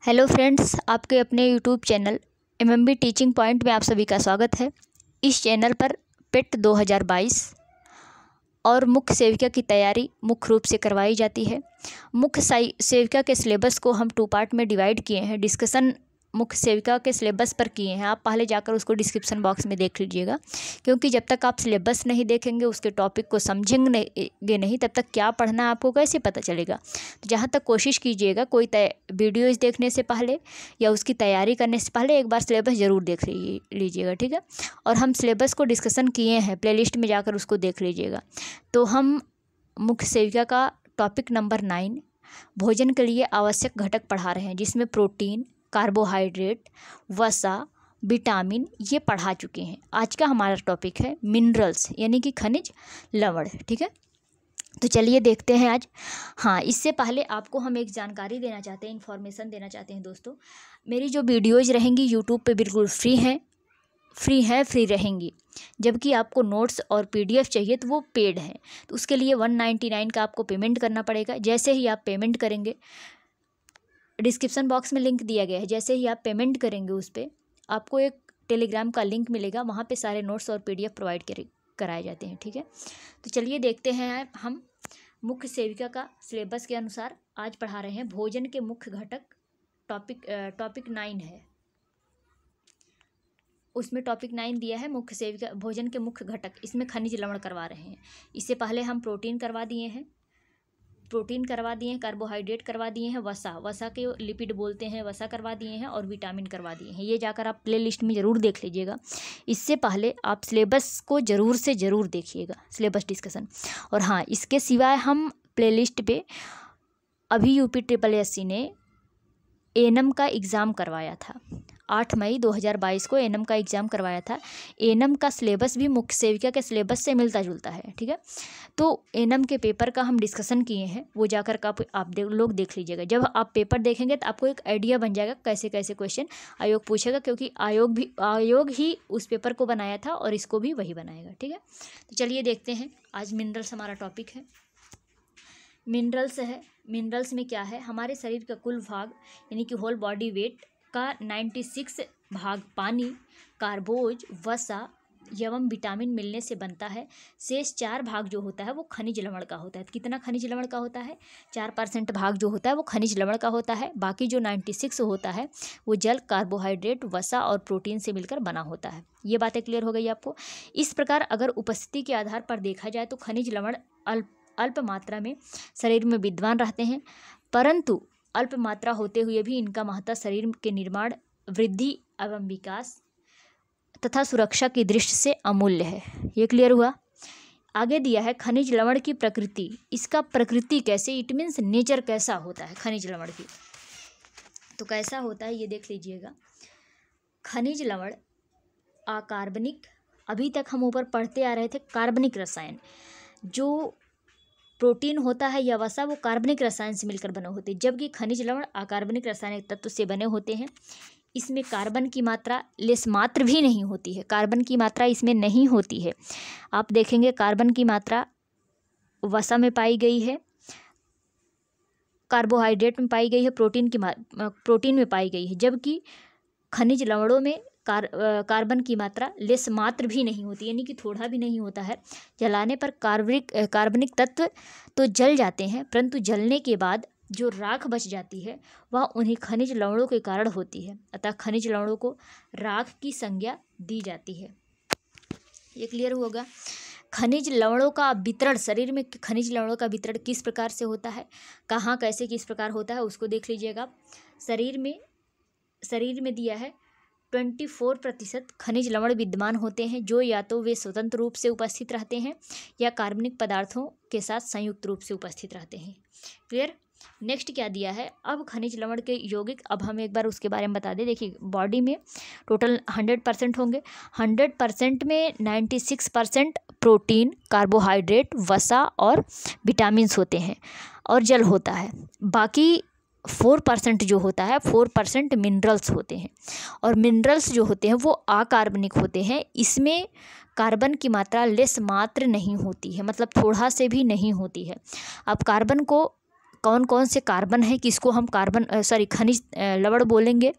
Hello friends, आपके अपने YouTube channel MMB teaching point में आप सभी का स्वागत है। इस चैनल पर पेट 2022 और मुख्य सेविका की तैयारी मुख्य रूप से करवाई जाती है। मुख्य सेविका के सिलेबस को हम 2 पार्ट में डिवाइड किए हैं। डिस्कशन मुख्य सेविका के सिलेबस पर किए हैं। आप पहले जाकर उसको डिस्क्रिप्शन बॉक्स में देख लीजिएगा, क्योंकि जब तक आप सिलेबस नहीं देखेंगे, उसके टॉपिक को समझेंगे नहीं, तब तक क्या पढ़ना है आपको कैसे पता चलेगा। तो जहाँ तक कोशिश कीजिएगा, कोई वीडियोज़ देखने से पहले या उसकी तैयारी करने से पहले एक बार सिलेबस ज़रूर देख लीजिएगा, ठीक है। और हम सिलेबस को डिस्कशन किए हैं, प्लेलिस्ट में जाकर उसको देख लीजिएगा। तो हम मुख्य सेविका का टॉपिक नंबर 9 भोजन के लिए आवश्यक घटक पढ़ा रहे हैं, जिसमें प्रोटीन, कार्बोहाइड्रेट, वसा, विटामिन ये पढ़ा चुके हैं। आज का हमारा टॉपिक है मिनरल्स, यानी कि खनिज लवण, ठीक है। तो चलिए देखते हैं आज। हाँ, इससे पहले आपको हम एक जानकारी देना चाहते हैं, इन्फॉर्मेशन देना चाहते हैं दोस्तों। मेरी जो वीडियोज़ रहेंगी यूट्यूब पे बिल्कुल फ्री रहेंगी, जबकि आपको नोट्स और पीडीएफ चाहिए तो वो पेड है। तो उसके लिए 199 का आपको पेमेंट करना पड़ेगा। जैसे ही आप पेमेंट करेंगे, डिस्क्रिप्शन बॉक्स में लिंक दिया गया है, जैसे ही आप पेमेंट करेंगे उस पर आपको एक टेलीग्राम का लिंक मिलेगा। वहाँ पे सारे नोट्स और पीडीएफ प्रोवाइड कराए जाते हैं, ठीक है। तो चलिए देखते हैं। हम मुख्य सेविका का सिलेबस के अनुसार आज पढ़ा रहे हैं भोजन के मुख्य घटक। टॉपिक 9 है, उसमें टॉपिक 9 दिया है मुख्य सेविका भोजन के मुख्य घटक। इसमें खनिज लवण करवा रहे हैं। इससे पहले हम प्रोटीन करवा दिए हैं, कार्बोहाइड्रेट करवा दिए हैं, वसा के लिपिड बोलते हैं, वसा करवा दिए हैं, और विटामिन करवा दिए हैं। ये जाकर आप प्ले लिस्ट में ज़रूर देख लीजिएगा। इससे पहले आप सिलेबस को ज़रूर देखिएगा, सिलेबस डिस्कशन। और हाँ, इसके सिवाय हम प्ले लिस्ट पे अभी UPSSC ने एएनएम का एग्ज़ाम करवाया था। 8 मई 2022 को एएनएम का एग्ज़ाम करवाया था। एएनएम का सिलेबस भी मुख्य सेविका के सिलेबस से मिलता जुलता है, ठीक है। तो एएनएम के पेपर का हम डिस्कशन किए हैं, वो जाकर आप लोग देख लीजिएगा। जब आप पेपर देखेंगे तो आपको एक आइडिया बन जाएगा कैसे कैसे क्वेश्चन आयोग पूछेगा, क्योंकि आयोग ही उस पेपर को बनाया था और इसको भी वही बनाएगा, ठीक है। तो चलिए देखते हैं। आज मिनरल्स हमारा टॉपिक है। मिनरल्स में क्या है, हमारे शरीर का कुल भाग यानी कि होल बॉडी वेट का 96 भाग पानी, कार्बोज, वसा एवं विटामिन मिलने से बनता है। शेष 4 भाग जो होता है वो खनिज लवण का होता है। कितना खनिज लवण का होता है? 4% भाग जो होता है वो खनिज लवण का होता है। बाकी जो 96 होता है वो जल, कार्बोहाइड्रेट, वसा और प्रोटीन से मिलकर बना होता है। ये बातें क्लियर हो गई आपको। इस प्रकार अगर उपस्थिति के आधार पर देखा जाए तो खनिज लवण अल्प मात्रा में शरीर में विद्यमान रहते हैं, परंतु अल्प मात्रा होते हुए भी इनका महत्व शरीर के निर्माण, वृद्धि एवं विकास तथा सुरक्षा की दृष्टि से अमूल्य है। ये क्लियर हुआ। आगे दिया है खनिज लवण की प्रकृति। इसका प्रकृति कैसे, इट मीन्स नेचर कैसा होता है खनिज लवण की, तो कैसा होता है ये देख लीजिएगा। खनिज लवण अकार्बनिक, अभी तक हम ऊपर पढ़ते आ रहे थे कार्बनिक रसायन। जो प्रोटीन होता है या वसा वो कार्बनिक रसायन से मिलकर बने होते हैं, जबकि खनिज लवण अकार्बनिक रासायनिक तत्व से बने होते हैं। इसमें कार्बन की मात्रा लेस मात्र भी नहीं होती है, कार्बन की मात्रा इसमें नहीं होती है। आप देखेंगे कार्बन की मात्रा वसा में पाई गई है, कार्बोहाइड्रेट में पाई गई है, प्रोटीन में पाई गई है, जबकि खनिज लवणों में कार्बन की मात्रा लेस मात्र भी नहीं होती, यानी कि थोड़ा भी नहीं होता है। जलाने पर कार्बनिक तत्व तो जल जाते हैं, परंतु जलने के बाद जो राख बच जाती है वह उन्हीं खनिज लवणों के कारण होती है। अतः खनिज लवणों को राख की संज्ञा दी जाती है। ये क्लियर होगा। खनिज लवणों का वितरण, शरीर में खनिज लवणों का वितरण किस प्रकार से होता है, कहाँ कैसे किस प्रकार होता है उसको देख लीजिएगा। शरीर में दिया है 24% खनिज लवण विद्यमान होते हैं, जो या तो वे स्वतंत्र रूप से उपस्थित रहते हैं या कार्बनिक पदार्थों के साथ संयुक्त रूप से उपस्थित रहते हैं। क्लियर। नेक्स्ट क्या दिया है, अब खनिज लवण के यौगिक, अब हम एक बार उसके बारे में बता दें। देखिए, बॉडी में टोटल 100% होंगे। 100% में 96% प्रोटीन, कार्बोहाइड्रेट, वसा और विटामिन होते हैं और जल होता है। बाकी 4% जो होता है 4% मिनरल्स होते हैं, और मिनरल्स जो होते हैं वो अकार्बनिक होते हैं। इसमें कार्बन की मात्रा लेस मात्र नहीं होती है, मतलब थोड़ा से भी नहीं होती है। अब कार्बन को कौन कौन से कार्बन है, किसको हम खनिज लवण बोलेंगे,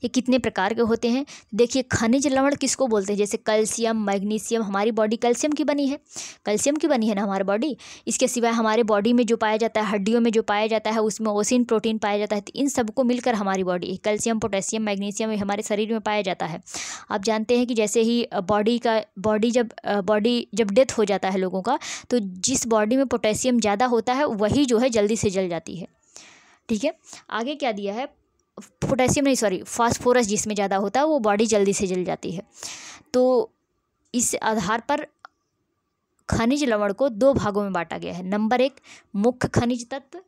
ये कितने प्रकार के होते हैं। देखिए खनिज लवण किसको बोलते हैं, जैसे कैल्शियम, मैग्नीशियम, हमारी बॉडी कैल्शियम की बनी है, कैल्शियम की बनी है ना हमारी बॉडी। इसके सिवाय हमारे बॉडी में जो पाया जाता है, हड्डियों में जो पाया जाता है, उसमें ओसिन प्रोटीन पाया जाता है। तो इन सबको मिलकर हमारी बॉडी, कैल्शियम, पोटेशियम, मैग्नीशियम हमारे शरीर में पाया जाता है। आप जानते हैं कि जैसे ही बॉडी जब डेथ हो जाता है लोगों का, तो जिस बॉडी में पोटेशियम ज़्यादा होता है वही जो है जल्दी से जल जाती है। ठीक है, आगे क्या दिया है, फास्फोरस जिसमें ज़्यादा होता है वो बॉडी जल्दी से जल जाती है। तो इस आधार पर खनिज लवण को 2 भागों में बांटा गया है। नंबर 1 मुख्य खनिज तत्व,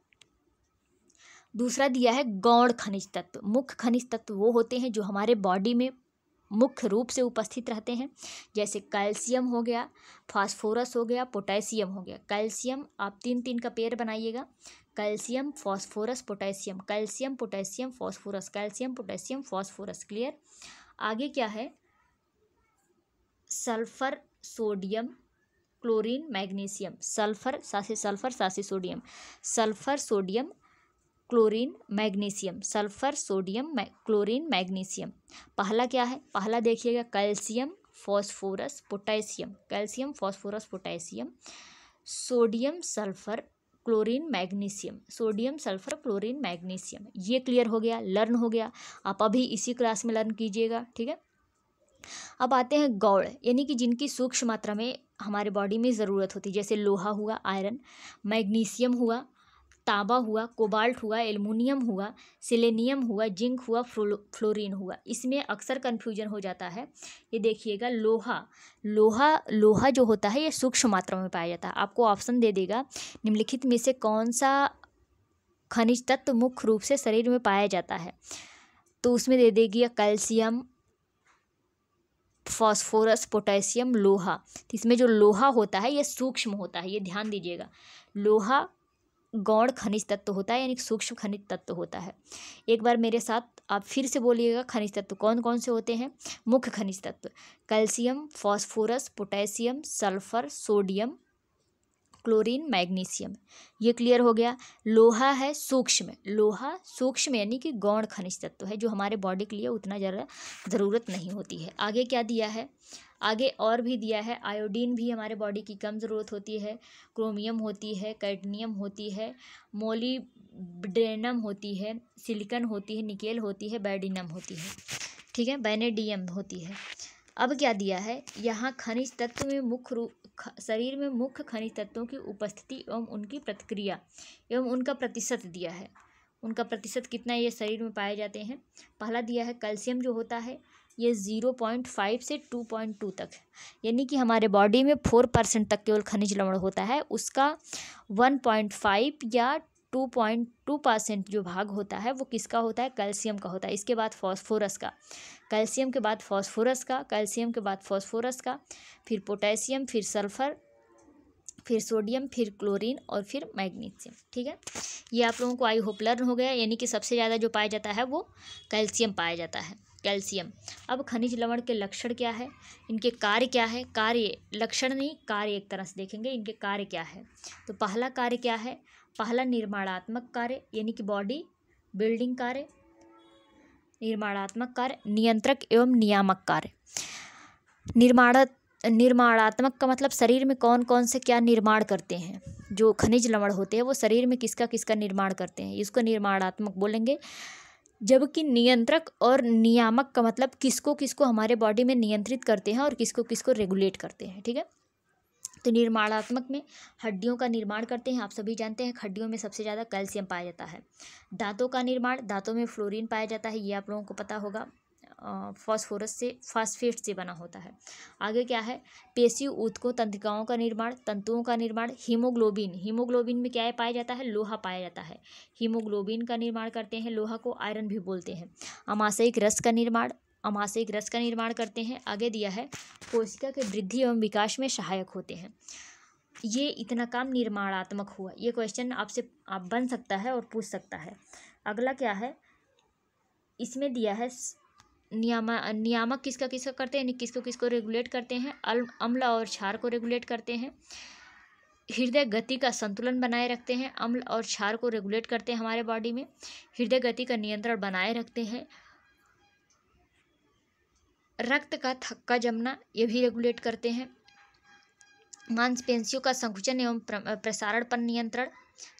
दूसरा दिया है गौण खनिज तत्व। मुख्य खनिज तत्व वो होते हैं जो हमारे बॉडी में मुख्य रूप से उपस्थित रहते हैं, जैसे कैल्शियम हो गया, फास्फोरस हो गया, पोटेशियम हो गया। कैल्शियम आप 3-3 का पेयर बनाइएगा, calcium, phosphorus, potassium, calcium, potassium, phosphorus, calcium, potassium, phosphorus. Clear. आगे क्या है, sulphur, sodium, chlorine, magnesium. Sulphur सासे sodium, sulphur, sodium, chlorine, magnesium, sulphur, sodium, chlorine, magnesium. पहला क्या है, पहला देखिएगा calcium, phosphorus, potassium, calcium, phosphorus, potassium, sodium, sulphur, chlorine, magnesium, sodium, sulphur, chlorine, magnesium. ये क्लियर हो गया, लर्न हो गया। आप अभी इसी क्लास में लर्न कीजिएगा। ठीक है, अब आते हैं गौण, यानी कि जिनकी सूक्ष्म मात्रा में हमारे बॉडी में ज़रूरत होती है, जैसे लोहा हुआ, आयरन, मैग्नीशियम हुआ, तांबा हुआ, कोबाल्ट हुआ, एल्युमिनियम हुआ, सेलेनियम हुआ, जिंक हुआ, फ्लोरीन हुआ। इसमें अक्सर कन्फ्यूजन हो जाता है। ये देखिएगा लोहा जो होता है ये सूक्ष्म मात्रा में पाया जाता है। आपको ऑप्शन दे देगा निम्नलिखित में से कौन सा खनिज तत्व मुख्य रूप से शरीर में पाया जाता है, तो उसमें दे देगी कैल्शियम, फास्फोरस, पोटेशियम, लोहा। तो इसमें जो लोहा होता है ये सूक्ष्म होता है, ये ध्यान दीजिएगा। लोहा गौण खनिज तत्व होता है, यानी सूक्ष्म खनिज तत्व होता है। एक बार मेरे साथ आप फिर से बोलिएगा, खनिज तत्व कौन कौन से होते हैं। मुख्य खनिज तत्व calcium, phosphorus, potassium, sulphur, sodium, chlorine, magnesium. ये क्लियर हो गया। लोहा है सूक्ष्म यानी कि गौण खनिज तत्व है, जो हमारे बॉडी के लिए उतना ज़्यादा ज़रूरत नहीं होती है। आगे क्या दिया है, आगे और भी दिया है, आयोडीन भी हमारे बॉडी की कम ज़रूरत होती है, क्रोमियम होती है, कैडमियम होती है, मोलिब्डेनम होती है, सिलिकॉन होती है, निकेल होती है, बैडिनम होती है। ठीक है, वैनेडियम होती है। अब क्या दिया है, यहाँ खनिज तत्व में शरीर में मुख्य खनिज तत्वों की उपस्थिति एवं उनकी प्रतिक्रिया एवं उनका प्रतिशत दिया है। उनका प्रतिशत कितना ये शरीर में पाए जाते हैं। पहला दिया है कैल्शियम जो होता है ये 0.5 से 2.2 तक है, यानी कि हमारे बॉडी में 4% तक केवल खनिज लवण होता है। उसका 1.5 या 2.2% जो भाग होता है वो किसका होता है, कैल्शियम का होता है। इसके बाद फास्फोरस का, कैल्शियम के बाद फास्फोरस का, कैल्शियम के बाद फास्फोरस का, फिर पोटेशियम, फिर सल्फर, फिर सोडियम, फिर क्लोरीन और फिर मैग्नीशियम। ठीक है, ये आप लोगों को आई होप लर्न हो गया। यानी कि सबसे ज़्यादा जो पाया जाता है वो कैल्शियम पाया जाता है, कैल्शियम। अब खनिज लवण के लक्षण क्या है, इनके कार्य क्या है, कार्य लक्षण नहीं कार्य एक तरह से देखेंगे इनके कार्य क्या है। तो पहला कार्य क्या है, पहला निर्माणात्मक कार्य यानी कि बॉडी बिल्डिंग कार्य, निर्माणात्मक कार्य, नियंत्रक एवं नियामक कार्य। निर्माणात्मक का मतलब शरीर में कौन कौन से क्या निर्माण करते हैं। जो खनिज लवण होते हैं वो शरीर में किसका किसका निर्माण करते हैं, इसको निर्माणात्मक बोलेंगे। जबकि नियंत्रक और नियामक का मतलब किसको किसको हमारे बॉडी में नियंत्रित करते हैं और किसको किसको रेगुलेट करते हैं। ठीक है, तो निर्माणात्मक में हड्डियों का निर्माण करते हैं। आप सभी जानते हैं हड्डियों में सबसे ज़्यादा कैल्शियम पाया जाता है। दांतों का निर्माण, दांतों में फ्लोरीन पाया जाता है, ये आप लोगों को पता होगा, फास्फेट से बना होता है। आगे क्या है, पेशी ऊतकों तंत्रिकाओं का निर्माण, तंतुओं का निर्माण, हीमोग्लोबिन में क्या है पाया जाता है, लोहा पाया जाता है। हीमोग्लोबिन का निर्माण करते हैं, लोहा को आयरन भी बोलते हैं। अमाशयिक रस का निर्माण करते हैं। आगे दिया है कोशिका के वृद्धि एवं विकास में सहायक होते हैं। ये इतना काम निर्माणात्मक हुआ। ये क्वेश्चन आपसे बन सकता है और पूछ सकता है। अगला क्या है, इसमें दिया है नियामक किसका किसका करते हैं, यानी किसको किसको रेगुलेट करते हैं, अम्ल और क्षार को रेगुलेट करते हैं। हृदय गति का संतुलन बनाए रखते हैं। अम्ल और क्षार को रेगुलेट करते हैं हमारे बॉडी में। हृदय गति का नियंत्रण बनाए रखते हैं। रक्त का थक्का जमना ये भी रेगुलेट करते हैं। मांसपेशियों का संकुचन एवं प्रसारण पर नियंत्रण।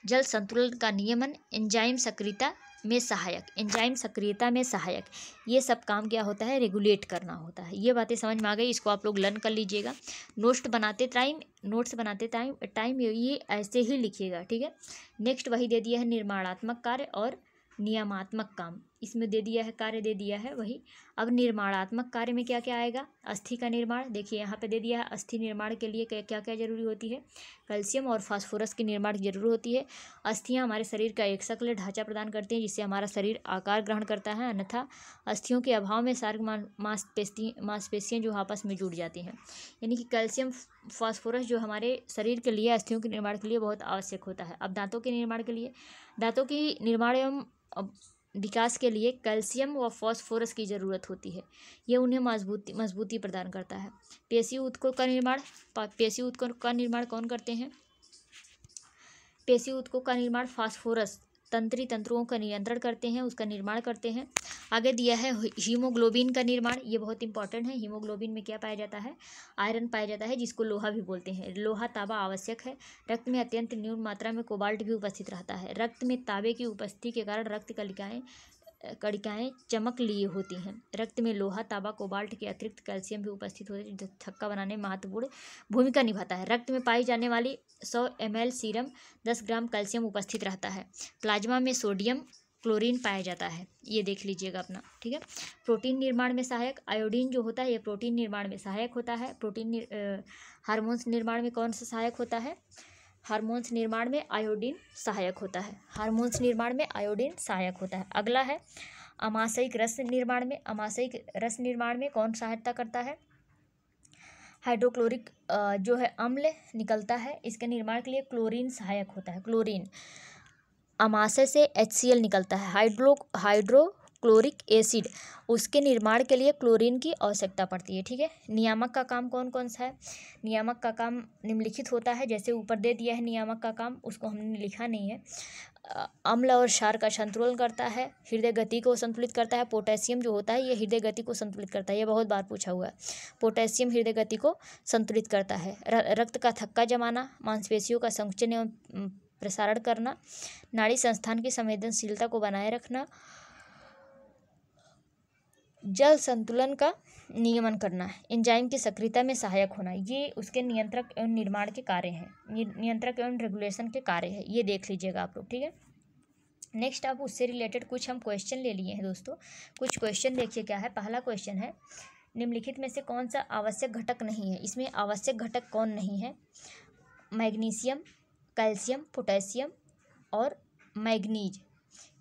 जल संतुलन का नियमन। एंजाइम सक्रियता में सहायक, एंजाइम सक्रियता में सहायक, ये सब काम क्या होता है, रेगुलेट करना होता है। ये बातें समझ में आ गई, इसको आप लोग लर्न कर लीजिएगा। नोट्स बनाते टाइम ये ऐसे ही लिखिएगा, ठीक है। नेक्स्ट वही दे दिया है निर्माणात्मक कार्य और नियमात्मक काम। इसमें दे दिया है, कार्य दे दिया है वही। अब निर्माणात्मक कार्य में क्या क्या आएगा, अस्थि का निर्माण। देखिए यहाँ पे दे दिया है, अस्थि निर्माण के लिए क्या क्या जरूरी होती है, कैल्शियम और फास्फोरस की निर्माण की जरूरत होती है। अस्थियाँ हमारे शरीर का एक सक्रिय ढांचा प्रदान करती हैं, जिससे हमारा शरीर आकार ग्रहण करता है। अन्यथा अस्थियों के अभाव में सारी मांसपेशियाँ जो आपस में जुड़ जाती हैं। यानी कि कैल्शियम फास्फोरस जो हमारे शरीर के लिए, अस्थियों के निर्माण के लिए बहुत आवश्यक होता है। अब दांतों के निर्माण के लिए, दांतों की निर्माण एवं विकास के लिए कैल्शियम व फास्फोरस की ज़रूरत होती है। ये उन्हें मजबूती प्रदान करता है। पेशी ऊतकों का निर्माण कौन करते हैं, पेशी ऊतकों का निर्माण फास्फोरस तंत्रुओं का नियंत्रण करते हैं, उसका निर्माण करते हैं। आगे दिया है हीमोग्लोबिन का निर्माण, ये बहुत इंपॉर्टेंट है। हीमोग्लोबिन में क्या पाया जाता है, आयरन पाया जाता है, जिसको लोहा भी बोलते हैं। लोहा तांबा आवश्यक है। रक्त में अत्यंत न्यून मात्रा में कोबाल्ट भी उपस्थित रहता है। रक्त में तांबे की उपस्थिति के कारण रक्त कणिकाएं चमक लिए होती हैं। रक्त में लोहा तांबा कोबाल्ट के अतिरिक्त कैल्शियम भी उपस्थित होते हैं, जो थक्का बनाने में महत्वपूर्ण भूमिका निभाता है। रक्त में पाई जाने वाली 100 ml सीरम 10 ग्राम कैल्शियम उपस्थित रहता है। प्लाज्मा में सोडियम क्लोरीन पाया जाता है, ये देख लीजिएगा अपना, ठीक है। प्रोटीन निर्माण में सहायक आयोडीन जो होता है, ये प्रोटीन निर्माण में सहायक होता है। हार्मोन्स निर्माण में कौन सा सहायक होता है, हार्मोन्स निर्माण में आयोडीन सहायक होता है। हार्मोन्स निर्माण में आयोडीन सहायक होता है। अगला है अमाशयिक रस निर्माण में। अमाशयिक रस निर्माण में कौन सहायता करता है, हाइड्रोक्लोरिक जो है अम्ल निकलता है, इसके निर्माण के लिए क्लोरीन सहायक होता है। क्लोरीन, अमाशय से HCl निकलता है, हाइड्रोक्लोरिक एसिड, उसके निर्माण के लिए क्लोरीन की आवश्यकता पड़ती है, ठीक है। नियामक का काम कौन कौन सा है, नियामक का काम निम्नलिखित होता है, जैसे ऊपर दे दिया है नियामक का काम, उसको हमने लिखा नहीं है। अम्ल और क्षार का संतुलन करता है, हृदय गति को संतुलित करता है। पोटेशियम जो होता है ये हृदय गति को संतुलित करता है, ये बहुत बार पूछा हुआ है। पोटेशियम हृदय गति को संतुलित करता है। रक्त का थक्का जमाना, मांसपेशियों का संकुचन एवं प्रसारण करना, नाड़ी संस्थान की संवेदनशीलता को बनाए रखना, जल संतुलन का नियमन करना, एंजाइम की सक्रियता में सहायक होना, ये उसके नियंत्रक एवं निर्माण के कार्य हैं, ये नियंत्रक एवं रेगुलेशन के कार्य हैं, ये देख लीजिएगा आप लोग, ठीक है। नेक्स्ट आप उससे रिलेटेड कुछ हम क्वेश्चन ले लिए हैं दोस्तों। कुछ क्वेश्चन देखिए क्या है। पहला क्वेश्चन है, निम्नलिखित में से कौन सा आवश्यक घटक नहीं है। इसमें आवश्यक घटक कौन नहीं है, मैग्नीशियम, कैल्शियम, पोटेशियम और मैग्नीज।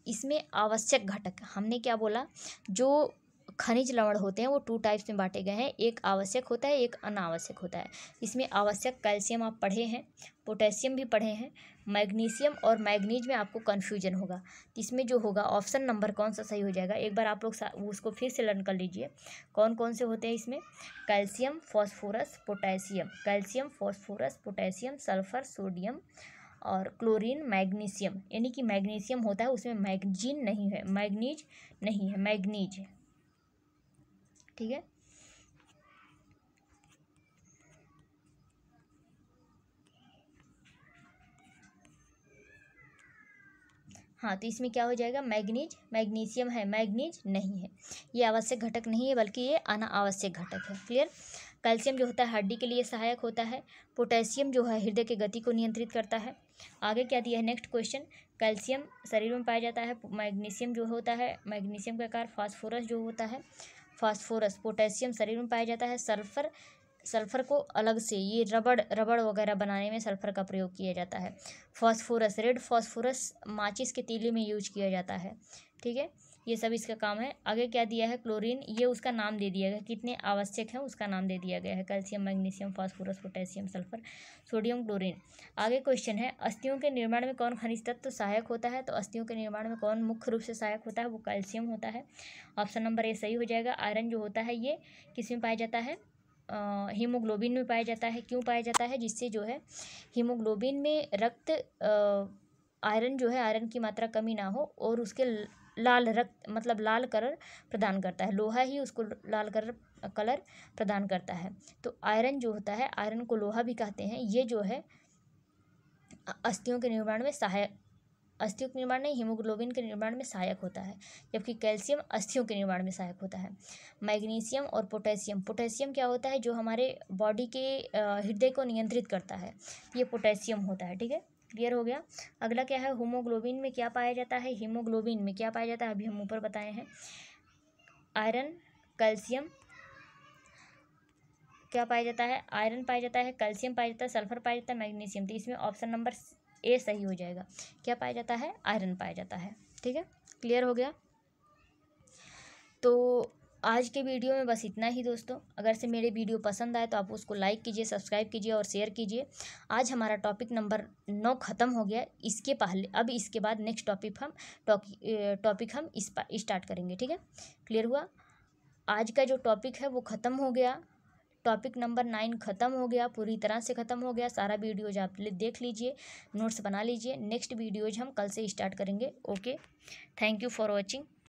इसमें आवश्यक घटक हमने क्या बोला, जो खनिज लवण होते हैं वो 2 टाइप्स में बांटे गए हैं, एक आवश्यक होता है, एक अनावश्यक होता है। इसमें आवश्यक कैल्शियम आप पढ़े हैं, पोटेशियम भी पढ़े हैं, मैग्नीशियम और मैग्नीज में आपको कन्फ्यूजन होगा। इसमें जो होगा ऑप्शन नंबर कौन सा सही हो जाएगा, एक बार आप लोग उसको फिर से लर्न कर लीजिए। कौन कौन से होते हैं इसमें, calcium, phosphorus, potassium, calcium, phosphorus, potassium, sulphur, sodium और क्लोरीन, मैग्नीशियम। यानी कि मैग्नीशियम होता है उसमें मैग्नीज नहीं है, मैग्नीज नहीं है, मैग्नीज है, ठीक है। हाँ, तो इसमें क्या हो जाएगा, मैग्नीज, मैग्नीशियम है, मैग्नीज नहीं है। ये आवश्यक घटक नहीं है बल्कि ये अनावश्यक घटक है, क्लियर। कैल्शियम जो होता है हड्डी के लिए सहायक होता है। पोटेशियम जो है हृदय की गति को नियंत्रित करता है। आगे क्या दिया है नेक्स्ट क्वेश्चन, कैल्शियम शरीर में पाया जाता है, मैग्नीशियम जो होता है, मैग्नीशियम का आकार, फास्फोरस जो होता है, फास्फोरस, पोटेशियम शरीर में पाया जाता है। सल्फर को अलग से, ये रबड़ वगैरह बनाने में सल्फर का प्रयोग किया जाता है। फास्फोरस, रेड फास्फोरस माचिस के तीली में यूज किया जाता है, ठीक है। ये सब इसका काम है। आगे क्या दिया है, क्लोरीन, ये उसका नाम दे दिया गया, कितने आवश्यक है उसका नाम दे दिया गया है, calcium, magnesium, phosphorus, potassium, sulphur, sodium, chlorine. आगे क्वेश्चन है, अस्थियों के निर्माण में कौन खनिज तत्व सहायक होता है, तो अस्थियों के निर्माण में कौन मुख्य रूप से सहायक होता है, वो कैल्शियम होता है। ऑप्शन नंबर ए सही हो जाएगा। आयरन जो होता है ये किस में पाया जाता है, हीमोग्लोबिन में पाया जाता है। क्यों पाया जाता है? जिससे जो है हीमोग्लोबिन में रक्त आयरन जो है, आयरन की मात्रा कमी ना हो और उसके लाल रक्त मतलब लाल कलर प्रदान करता है। लोहा ही उसको लाल कलर प्रदान करता है। तो आयरन जो होता है, आयरन को लोहा भी कहते हैं, ये जो है अस्थियों के निर्माण में सहायक, अस्थियों के निर्माण नहीं, हीमोग्लोबिन के निर्माण में सहायक होता है। जबकि कैल्शियम अस्थियों के निर्माण में सहायक होता है। मैग्नीशियम और पोटेशियम, पोटेशियम क्या होता है? जो हमारे बॉडी के हृदय को नियंत्रित करता है, ये पोटेशियम होता है। ठीक है, क्लियर हो गया। अगला क्या है? हीमोग्लोबिन में क्या पाया जाता है? हीमोग्लोबिन में क्या पाया जाता है? अभी हम ऊपर बताए हैं। आयरन, कैल्शियम क्या पाया जाता है? आयरन पाया जाता है, कैल्शियम पाया जाता है, सल्फर पाया जाता है, मैग्नीशियम। तो इसमें ऑप्शन नंबर ए सही हो जाएगा। क्या पाया जाता है? आयरन पाया जाता है। ठीक है, क्लियर हो गया। तो आज के वीडियो में बस इतना ही दोस्तों। अगर से मेरे वीडियो पसंद आए तो आप उसको लाइक कीजिए, सब्सक्राइब कीजिए और शेयर कीजिए। आज हमारा टॉपिक नंबर 9 ख़त्म हो गया। इसके पहले अब इसके बाद नेक्स्ट टॉपिक हम स्टार्ट करेंगे। ठीक है, क्लियर हुआ। आज का जो टॉपिक है वो ख़त्म हो गया। टॉपिक नंबर 9 ख़त्म हो गया, पूरी तरह से ख़त्म हो गया। सारा वीडियोज आप देख लीजिए, नोट्स बना लीजिए। नेक्स्ट वीडियोज हम कल से स्टार्ट करेंगे। Okay, thank you for watching.